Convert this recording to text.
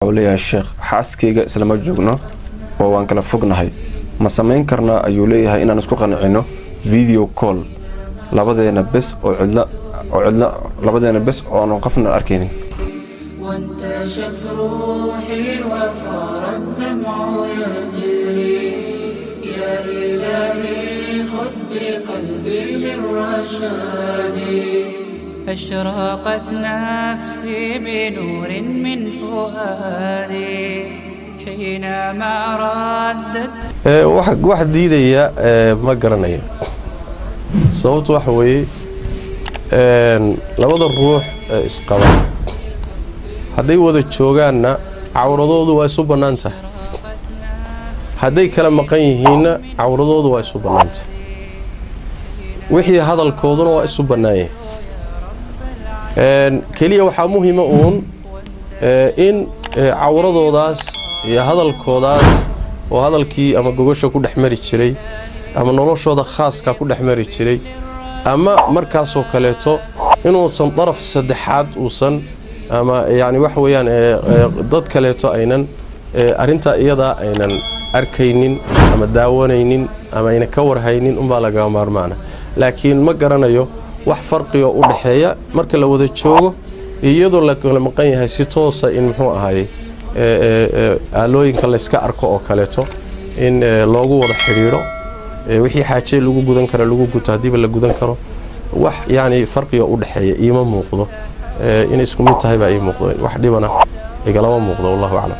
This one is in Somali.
wuxuu leeyahay sheekh xaaskeyga islama joogno oo waan kala fognahay ma samayn karnaa ayuu leeyahay inaan isku qancino video call labadeena bes oo cidla labadeena bes oo aan qofna arkaynin وانتشت روحي وصار الدمع يجري يا إلهي خذ بقلبي للرشاد أشرقت نفسي بنور من فؤادي حينما ردت واحد ديديا ما قرنيا صوت وحوي labada ruux isqaba haday wada joogaanna cawradoodu waa isu banaanta haday kala maqan yihiinna cawradoodu waa isu banaanta wixii hadalkooduna waa isu banaayeen kaliya waxa muhiim ah in cawradoodaas iyo hadalkoodaas oo hadalkii ama gogosha ku dhaxmari jiray ama noloshooda khaaska ku dhaxmari jiray ama markaas oo kaleeto inuu san daraf saddexaad uusan ama yaani wax weeyaan dad kaleeto aynan arinta iyada aynan arkaynin ama daawanaynin ama ayna ka warhaynin baa laga maarmaana laakiin ma garanayo wax farqi oo u dhaxeeya marka la wada joogo iyadoo la kala maqan yahay si toos ah in muxuu ahaayay aalooyinka la iska arko oo kaleeto in loogu wada xiriiro wixii xaaje lagu gudan karo lagu guto hadii la gudan karo wax yaani farqi oo u dhaxeeya ima muuqdo in isku mid tahay baa ay muuqdo wax dhibana igala muuqdo wallahu a'lam